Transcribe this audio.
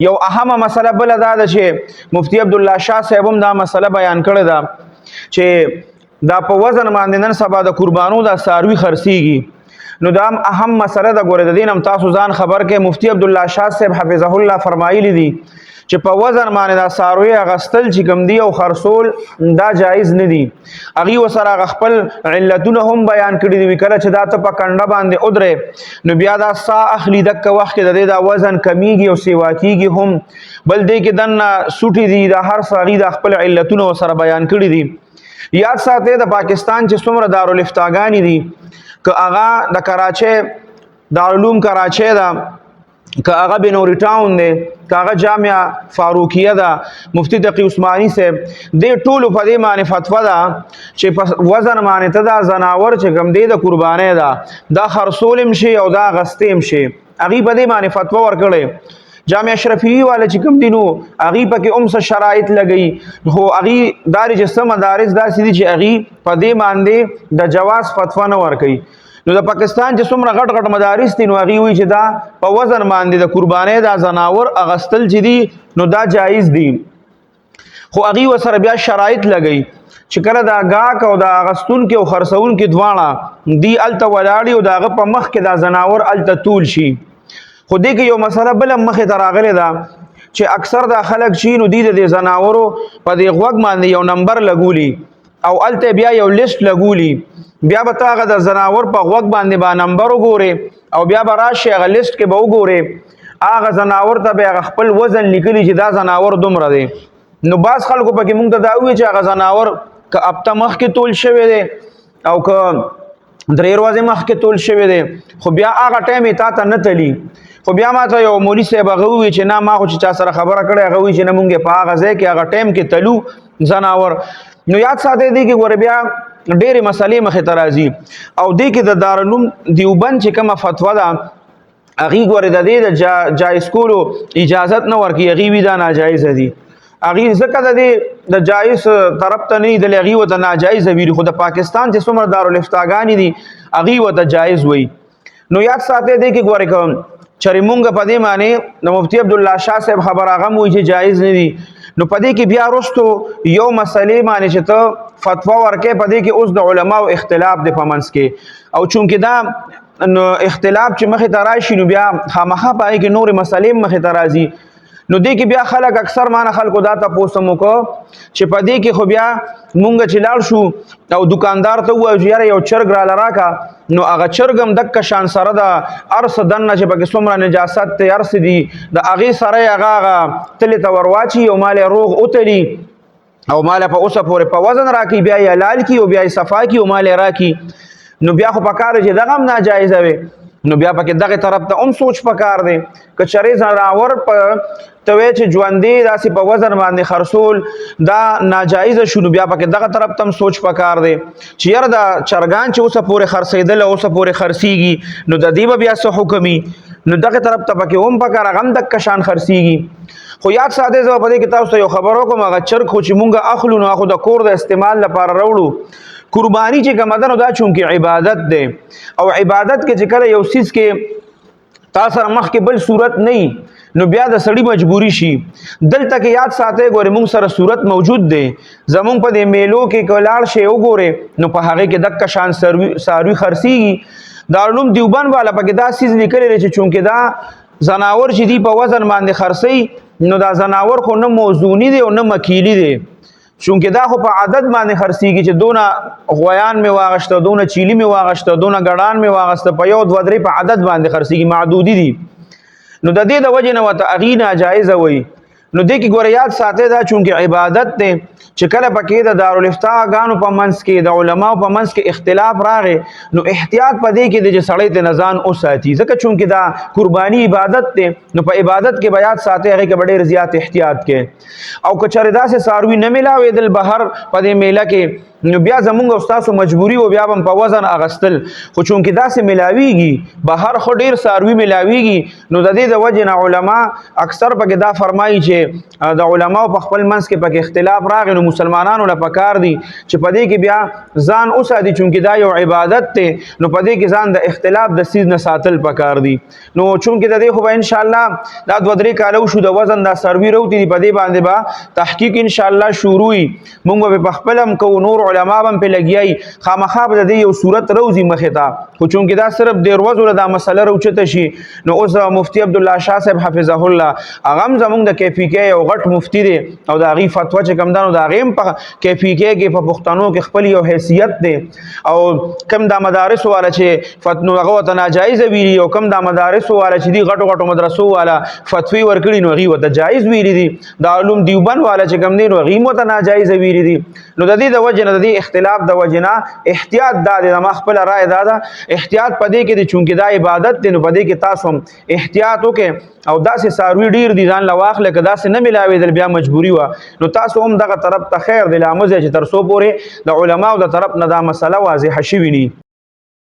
یو اهمه مسله بل دا ده چې مفتی عبد الله شاه صاحب هم دا مسله بیان کړې ده چې دا په وزن باندې نن سبا د قربانو د څاروي خرڅيږي نو دا اهم مسله ده. ګوره د دین هم تاسو ځان خبر کې مفتی عبد الله شاه صاحب حفظه الله فرمایلی دي چې په وزن باندې دا څاروي اغستل چې کوم دی او خرصول دا جایز نه دي. اغي وسره خپل علتونه هم بیان کړي دي کله چې دا ته په کنده باندې ادره نو بیا دا سا اخلي دک وخت کې د دا وزن کمیږي او سیوا کیږي هم بل دې کې دنه سوټي دي دا هر ساغي د خپل علتونه وسره بیان کړي دي. یاد ساته د پاکستان چې څومره دارالفتاګانی دي که هغه د کراچي دارالعلوم کراچي دا که هغه بنوري ټاون دی که هغه جامعه فاروقیه ده مفتی تقی عثماني صاحب دې ټولو په دې باندې فتوا ده چې په وزن باندې ته دا زناور چې کوم دی د قربانۍ ده دا خرصول هم شي او دا اغستې هم شي. هغې په دې باندې فتوا ورکړې جامعه اشرفیه والا چې کوم دي نو هغې پکې هم څه شرایط لګوي خو هغې دا چې څه مدارس داسې دي چې هغې په دې باندې د جواز فتوا نه ورکوي. نو د پاکستان چې څومره غټ غټ مدارس دي نو هغې وایي چې دا په وزن باندې د قربانۍ دا زناور اغستل چې دي نو دا جایز دي خو هغې ورسره بیا شرایط لګوي چې کله دا ګاک او د اغستونکي او خرڅونکي دواړه دي هلته ولاړي او د هغه په مخ کې دا زناور هلته طول شي. خو دې کې یو مسله بله مخې ته راغلې ده چې اکثر دا خلک چې نو دي د دې زناورو په دې غوږ باندې یو نمبر لګولي او هلته بیا یو لیست لګولي بیا به ته هغه د زناور په غوږ باندې به نمبر وګورې او بیا به راشي هغه لیست کې به وګورې هغه زناور ته به هغه خپل وزن لیکلي چې دا زناور دومره دی. نو بعض خلکو پکې موږ ته دا وایي چې هغه زناور که هفته مخکې تول شوی دی او که درې ورځې مخکې تول شوی دی خو بیا هغه ټایم یې تا ته نه تلي. خو بیا ما ته یو مولي صاحب هغه ووایي چې نه ما خو چې چا سره خبره کړې هغه وایي چې نه مونږ په هغه ځای کې هغه ټایم کې تلو زناور. نو یاد ساتئ دی کې ګوره بیا ډېرې مسلې مخې ته راځي او دې کې د دارالعلوم دیوبند چې کومه فتوا ده هغې ګورې د دې د جایز کولو اجازت نه ورکوي هغې وي دا ناجایزه دي هغې ځکه د دې د جایز طرف ته نه دي هغې ورته ناجایزه ویلي خو د پاکستان چې څومره دارالفتاګانې دي هغې ورته جایز وایي. نو یاد ساتئ دی کې ګورې که چرې مونږ په دې باندې د مفتی عبدالله شاه صاحب خبر هغه هم وایي چې جایز نه دي نو په دې کې بیا وروستو یو مسلې باندې چې ته فتوا ورکې په دې کې اوس د علماو اختلاف دی په منځ کې او چونکې دا نو اختلاف چې مخې ته راشي نو بیا خامخا په هغې کې نورې مسلې مخې ته راځي نو دې کې بیا خلک اکثر مانه خلکو دا تپوس هم وکړه چې په دې کې خو بیا مونږ چې لاړ شو او دکاندار ته ووایو چې یاره یو چرګ راله راکړه نو هغه چرګ هم دکه شان سره د هر څه دننه چې پکې څومره نجاست دی هر څه دي د هغې سره یې هغه تلې ته ور واچي او مال یې روغ وتلي او مال په اوسه پورې په وزن راکړي بیا یې حلال کړي او بیا یې صفا کړي او مال یې راکړي نو بیا خو پکار چې دغه هم ناجایزه وي نو بیا پکې دغه طرف ته هم سوچ پکار دی که چرې زناور په ته وایې چې ژوندی داسې په وزن باندې خرڅول دا ناجایزه شو نو بیا پکې دغه طرف ته هم سوچ پکار دی چې یاره دا چرګان چې اوسه پورې خرڅېدل او اوسه پورې خرڅېږي نو د دې به بیا څه حکم وي نو دغه طرف ته پکې هم پکار هغه هم دکه شان خرڅېږي. خو یاد ساتئ زه په دې کې تاسو ته یو خبر وکړم هغه چرګ خو چې مونږ اخلو نو هغه د کور د استعمال لپاره راوړو قربانی چې کومه ده نو دا چونکې عبادت دی او عبادت کې چې کله یو څیز کې تا سره مخکې بل صورت نه نو بیا د سړي مجبوري شي. دلته کې یاد ساتئ ګورې مونږ سره صورت موجود دی زمونږ په دې میلو کې که لاړ شئ وګورئ نو په هغې کې دکه شان څاروي خرڅېږي. دارالعلوم دیوبند والا پکې دا څیز لیکلی دی چې چونکې دا زناور چې دي په وزن باندې خرڅوي نو دا زناور خو نه موضوني دی او نه مکیلي دی چونکې دا خو په عدد باندې خرڅېږي چې دونه غویان مې واغشته دونه چیلي مې واغشته دونه ګډان مې واغسته په یو دوه درې په عدد باندې خرڅېږي معدودي دي نو د دې د وجې نه ورته هغې ناجایزه وایي. نو دې کې ګوره یاد ساتئ دا چونکې عبادت دی چې کله پکې د دارالفتاګانو په منځ کې د علماو په منځ کې اختلاف راغی نو احتیاط په دې کې دی چې سړی ته نه ځان وساتي ځکه چونکې دا قرباني عبادت دی نو په عبادت کې به یاد ساتئ هغې کې به ډېر زیات احتیاط کې او که چېرې داسې څاروي نه میلاوېدل بهر په دې میله کې نو بیا زمونږ او ستاسو مجبوري او بیا هم په وزن اغستل خو چونکې داسې ملاویږي بهر خو ډېر څاروي ملاویږي نو د دې د وجې نه علما اکثر پکې دا فرمایي چې د علماو په خپل منځ کې پکې اختلاف راغی نو مسلمانانو له پکار دي چې په دې کې بیا ځان وساتي چونکې دا یو عبادت دی نو په دې کې ځان د اختلاف د څیز نه ساتل پکار دي نو چونکې د دې خو به انشاءالله دا 2-3 کاله وشو د وزن دا څاروي راوتي دي په دې باندې به تحقیق انشاءالله شروع وي موږ به په خپل هم کوو نور علما هم پرې لګیایي خامخا به د دې یو صورت روزي مخې ته خو چونکې دا صرف ډېر ورځو دا مسله راوچته شي نو اوس مفتي عبدالله شاه صاحب حفظه الله هغه هم زموږ د KPK یو غټ مفتي دی او د هغې فتوا چې کوم دا نو د هغې هم په KPK کې په پښتنو کې خپل یو حیثیت دی او کم دا مدارس والا چې فتنو هغه ورته ناجایزه ویلي او کم دا مدارس والا چې دي غټو غټو مدرسو والا فتوی ورکړي نو هغې ورته جایز ویلي دي د علوم دیوبند والا چې کوم دی نو هغې هم ورته ناجایزه ویلي دي نو د دې د وجې نه د دې اختلاف د وجې نه احتیاط دا دی زما خپله رایه دا ده احتیاط په دې کې دی چونکې دا عبادت دی نو په دې کې تاسو هم احتیاط وکړئ او داسې څاروي ډېر دي ځان له واخلې که داسې نه ملاوېدل بیا مجبوري وه نو تاسو هم دغه طرف ته خیر دی لا مه ځئ چې تر څو پورې د علماو د طرف نه دا مسله واضحه شوي ني